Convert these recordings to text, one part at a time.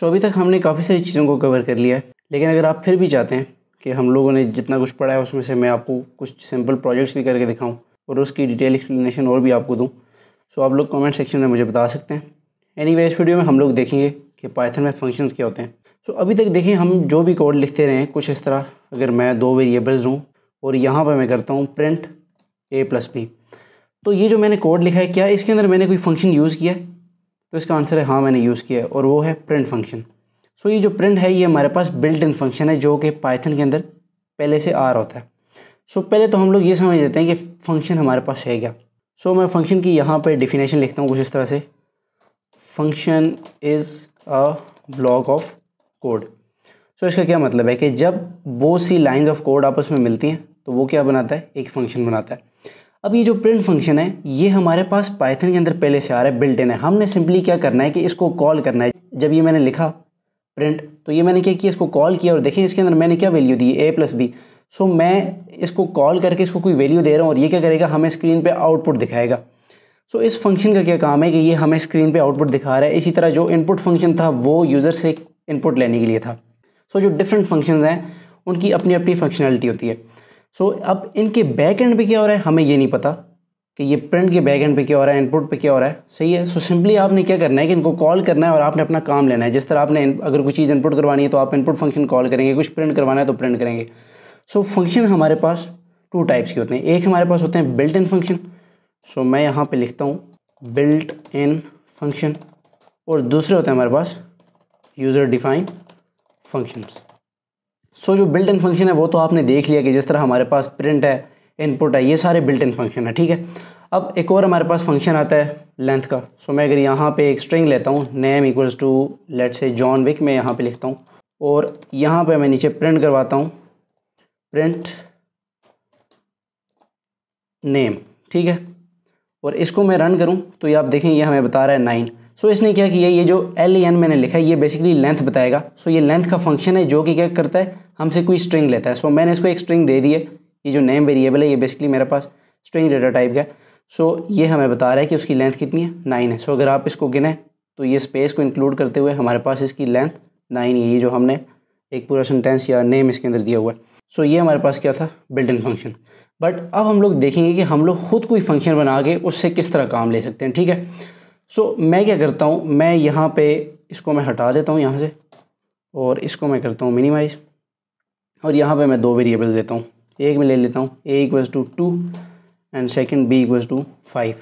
सो अभी तक हमने काफ़ी सारी चीज़ों को कवर कर लिया है, लेकिन अगर आप फिर भी चाहते हैं कि हम लोगों ने जितना कुछ पढ़ा है उसमें से मैं आपको कुछ सिंपल प्रोजेक्ट्स भी करके दिखाऊं और उसकी डिटेल एक्सप्लेनेशन और भी आपको दूं, सो आप लोग कमेंट सेक्शन में मुझे बता सकते हैं। एनीवे, इस वीडियो में हम लोग देखेंगे कि पाइथन में फंक्शंस क्या होते हैं। सो अभी तक देखिए, हम जो भी कोड लिखते रहे हैं कुछ इस तरह, अगर मैं 2 वेरिएबल्स हूँ और यहाँ पर मैं करता हूँ प्रिंट a+b, तो ये जो मैंने कोड लिखा है, क्या इसके अंदर मैंने कोई फंक्शन यूज़ किया है? तो इसका आंसर है हाँ, मैंने यूज़ किया है, और वो है प्रिंट फंक्शन। सो ये जो प्रिंट है ये हमारे पास बिल्ट इन फंक्शन है जो कि पाइथन के अंदर पहले से आ रहा होता है। सो पहले तो हम लोग ये समझ लेते हैं कि फंक्शन हमारे पास है क्या। सो मैं फंक्शन की यहाँ पे डिफिनेशन लिखता हूँ कुछ इस तरह से, function is a block of code. So इसका क्या मतलब है कि जब बहुत सी लाइंस ऑफ कोड आपस में मिलती हैं तो वो क्या बनाता है, एक फंक्शन बनाता है। अब ये जो प्रिंट फंक्शन है ये हमारे पास पाइथन के अंदर पहले से आ रहा है, बिल्ट इन है। हमने सिंपली क्या करना है कि इसको कॉल करना है। जब ये मैंने लिखा प्रिंट, तो ये मैंने क्या किया, इसको कॉल किया और देखें इसके अंदर मैंने क्या वैल्यू दी, a+b। सो मैं इसको कॉल करके इसको कोई वैल्यू दे रहा हूँ और ये क्या करेगा, हमें स्क्रीन पे आउटपुट दिखाएगा। सो इस फंक्शन का क्या काम है कि ये हमें स्क्रीन पे आउटपुट दिखा रहा है। इसी तरह जो इनपुट फंक्शन था वो यूज़र से इनपुट लेने के लिए था। सो जो डिफरेंट फंक्शंस हैं उनकी अपनी अपनी फंक्शनैलिटी होती है। सो अब इनके बैक एंड पे क्या हो रहा है हमें ये नहीं पता कि ये प्रिंट के बैक एंड पे क्या हो रहा है, इनपुट पे क्या हो रहा है, सही है। सो सिंपली आपने क्या करना है कि इनको कॉल करना है और आपने अपना काम लेना है। जिस तरह आपने अगर कोई चीज़ इनपुट करवानी है तो आप इनपुट फंक्शन कॉल करेंगे, कुछ प्रिंट करवाना है तो प्रिंट करेंगे। सो फंक्शन हमारे पास 2 टाइप्स के होते हैं। एक हमारे पास होते हैं बिल्ट इन फंक्शन, सो मैं यहाँ पे लिखता हूँ बिल्ट इन फंक्शन, और दूसरे होते हैं हमारे पास यूज़र डिफाइन फंक्शंस। सो जो बिल्ट इन फंक्शन है वो तो आपने देख लिया कि जिस तरह हमारे पास प्रिंट है, इनपुट है, ये सारे बिल्ट इन फंक्शन है, ठीक है। अब एक और हमारे पास फंक्शन आता है लेंथ का। सो मैं अगर यहाँ पे एक स्ट्रिंग लेता हूँ, name equals to let's say John Wick, मैं यहाँ पे लिखता हूँ और यहाँ पे मैं नीचे प्रिंट करवाता हूँ प्रिंट नेम, ठीक है। और इसको मैं रन करूँ तो ये आप देखें ये हमें बता रहा है 9। सो इसने क्या किया, ये जो len मैंने लिखा है ये बेसिकली लेंथ बताएगा। सो ये लेंथ का फंक्शन है जो कि क्या करता है, हमसे कोई स्ट्रिंग लेता है। सो मैंने इसको एक स्ट्रिंग दे दी है। ये जो नेम वेरिएबल है ये बेसिकली मेरे पास स्ट्रिंग डेटा टाइप का है। सो ये हमें बता रहा है कि उसकी लेंथ कितनी है, 9 है। सो अगर आप इसको गिने तो ये स्पेस को इंक्लूड करते हुए हमारे पास इसकी लेंथ 9 है, ये जो हमने एक पूरा सेंटेंस या नेम इसके अंदर दिया हुआ है। सो ये हमारे पास क्या था, बिल्ट इन फंक्शन। बट अब हम लोग देखेंगे कि हम लोग खुद कोई फंक्शन बना के उससे किस तरह काम ले सकते हैं, ठीक है। सो मैं क्या करता हूँ, मैं यहाँ पे इसको मैं हटा देता हूँ यहाँ से और इसको मैं करता हूँ मिनिमाइज़, और यहाँ पे मैं 2 वेरिएबल्स लेता हूँ। एक मैं ले लेता हूँ a=2 एंड सेकंड b=5,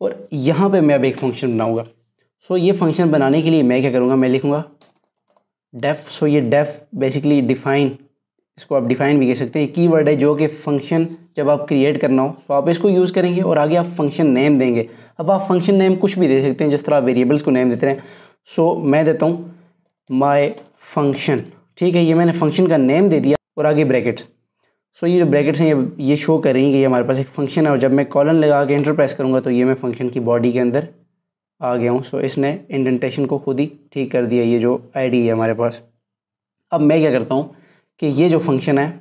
और यहाँ पे मैं अब एक फंक्शन बनाऊँगा। सो ये फंक्शन बनाने के लिए मैं क्या करूँगा, मैं लिखूँगा डेफ। सो ये डेफ बेसिकली डिफ़ाइन, इसको आप डिफ़ाइन भी कह सकते हैं, कीवर्ड है जो कि फंक्शन जब आप क्रिएट करना हो तो आप इसको यूज़ करेंगे और आगे आप फंक्शन नेम देंगे। अब आप फंक्शन नेम कुछ भी दे सकते हैं जिस तरह आप वेरिएबल्स को नेम देते हैं। सो मैं देता हूँ माय फंक्शन, ठीक है। ये मैंने फंक्शन का नेम दे दिया और आगे ब्रैकेट्स। सो ये जो ब्रैकेट्स हैं ये शो कर रही हैं कि ये हमारे पास एक फंक्शन है, और जब मैं कॉलन लगा के एंटर प्रेस करूँगा तो ये मैं फंक्शन की बॉडी के अंदर आ गया हूँ। सो इसने इंडेंटेशन को खुद ही ठीक कर दिया, ये जो ID है हमारे पास। अब मैं क्या करता हूँ कि ये जो फंक्शन है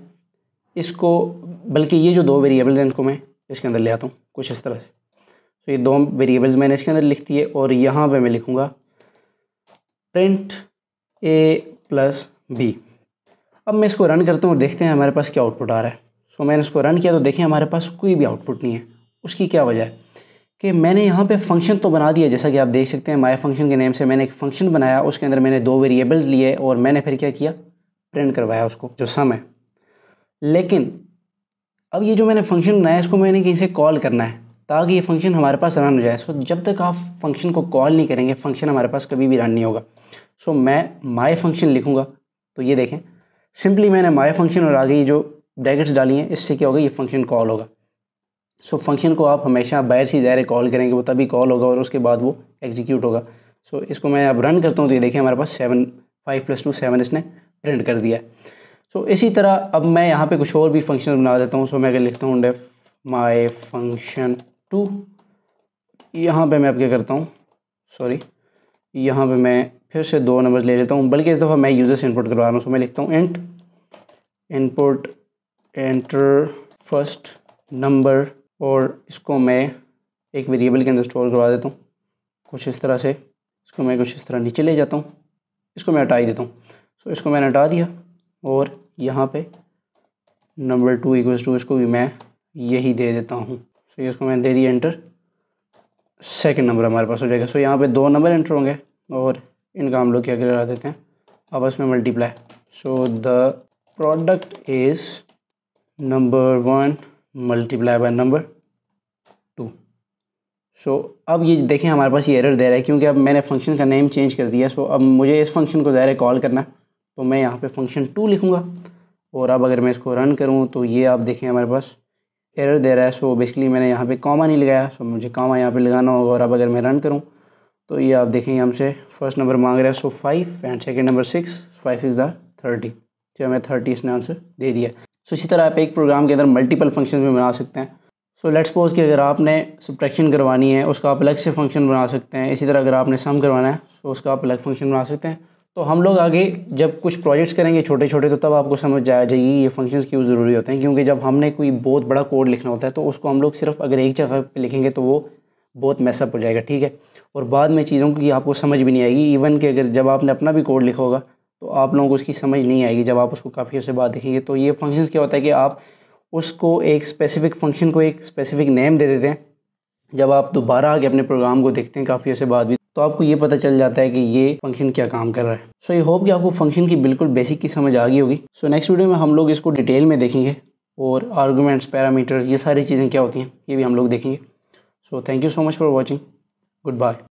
इसको, बल्कि ये जो 2 वेरिएबल्स हैं इनको मैं इसके अंदर ले आता हूँ कुछ इस तरह से। तो ये 2 वेरिएबल्स मैंने इसके अंदर लिख दिए और यहाँ पे मैं लिखूँगा प्रिंट a+b। अब मैं इसको रन करता हूँ और देखते हैं हमारे पास क्या आउटपुट आ रहा है। सो मैंने इसको रन किया तो देखें हमारे पास कोई भी आउटपुट नहीं है। उसकी क्या वजह है कि मैंने यहाँ पे फंक्शन तो बना दिया, जैसा कि आप देख सकते हैं माय फंक्शन के नेम से मैंने एक फंक्शन बनाया, उसके अंदर मैंने 2 वेरिएबल्स लिए और मैंने फिर क्या किया, प्रिंट करवाया उसको जो सम है। लेकिन अब ये जो मैंने फंक्शन बनाया इसको मैंने कहीं से कॉल करना है ताकि ये फंक्शन हमारे पास रन हो जाए। सो जब तक आप फंक्शन को कॉल नहीं करेंगे फंक्शन हमारे पास कभी भी रन नहीं होगा। सो मैं माय फंक्शन लिखूँगा तो ये देखें सिंपली मैंने माय फंक्शन और आगे ये जो ब्रैकेट्स डाली हैं इससे क्या होगा, ये फंक्शन कॉल होगा। सो फंक्शन को आप हमेशा बाहर से ज़ाहिर कॉल करेंगे, वो तभी कॉल होगा और उसके बाद वो एग्जीक्यूट होगा। सो इसको मैं अब रन करता हूँ तो ये देखें हमारे पास 5 + 2 7 इसने प्रिंट कर दिया है। सो इसी तरह अब मैं यहाँ पे कुछ और भी फंक्शन बना देता हूँ। सो मैं अगर लिखता हूँ डेफ माय फंक्शन 2, यहाँ पे मैं अब क्या करता हूँ, सॉरी यहाँ पे मैं फिर से 2 नंबर्स ले लेता हूँ, बल्कि इस दफ़ा मैं यूज़र से इनपुट करवा रहा हूँ। सो मैं लिखता हूँ int input enter first number, और इसको मैं एक वेरिएबल के अंदर स्टोर करवा देता हूँ कुछ इस तरह से। इसको मैं कुछ इस तरह नीचे ले जाता हूँ इसको मैं हटा ही देता हूँ। सो इसको मैंने हटा दिया और यहाँ पे नंबर 2 इक्वल्स टू इसको भी मैं यही दे देता हूँ। सो इसको मैंने दे दिया एंटर, सेकंड नंबर हमारे पास हो जाएगा। सो यहाँ पे 2 नंबर एंटर होंगे और इनका हम लोग क्या करा देते हैं आपस में multiply. So the product is number 1 multiply by number 2। सो अब ये देखें हमारे पास ये एरर दे रहा है क्योंकि अब मैंने फंक्शन का नेम चेंज कर दिया। सो अब मुझे इस फंक्शन को ज़ाहिर है कॉल करना है, तो मैं यहाँ पे फंक्शन 2 लिखूँगा और अब अगर मैं इसको रन करूँ तो ये आप देखें हमारे पास एरर दे रहा है। सो बेसिकली मैंने यहाँ पे कॉमा नहीं लगाया, सो मुझे कॉमा यहाँ पे लगाना होगा। और अब अगर मैं रन करूँ तो ये आप देखेंगे हमसे फर्स्ट नंबर मांग रहा है, सो 5 and second number 6, 5 is the 30। तो हमें 30 इसने आंसर दे दिया। सो इसी तरह आप एक प्रोग्राम के अंदर मल्टीपल फंक्शन भी बना सकते हैं। सो लेट्स सपोज कि अगर आपने सब्ट्रैक्शन करवानी है उसका आप अलग से फंक्शन बना सकते हैं। इसी तरह अगर आपने सम करवाना है तो उसका आप अलग फंक्शन बना सकते हैं। तो हम लोग आगे जब कुछ प्रोजेक्ट्स करेंगे छोटे छोटे तो तब आपको समझ आ जाएगी ये फंक्शंस क्यों ज़रूरी होते हैं, क्योंकि जब हमने कोई बहुत बड़ा कोड लिखना होता है तो उसको हम लोग सिर्फ अगर एक जगह पे लिखेंगे तो वो बहुत मैसअप हो जाएगा, ठीक है। और बाद में चीज़ों की आपको समझ भी नहीं आएगी। इवन कि अगर जब आपने अपना भी कोड लिखा होगा तो आप लोगों को उसकी समझ नहीं आएगी जब आप उसको काफ़ी अर्से बाद देखेंगे। तो ये फंक्शंस क्या होता है कि आप उसको एक स्पेसिफ़िक फंक्शन को एक स्पेसिफ़िक नेम दे देते हैं। जब आप दोबारा आके अपने प्रोग्राम को देखते हैं काफ़ी अर्से बाद भी, तो आपको ये पता चल जाता है कि ये फंक्शन क्या काम कर रहा है। सो आई होप कि आपको फंक्शन की बिल्कुल बेसिक की समझ आ गई होगी। सो नेक्स्ट वीडियो में हम लोग इसको डिटेल में देखेंगे और आर्गूमेंट्स, पैरामीटर, ये सारी चीज़ें क्या होती हैं ये भी हम लोग देखेंगे। So thank you so much for watching. Good bye.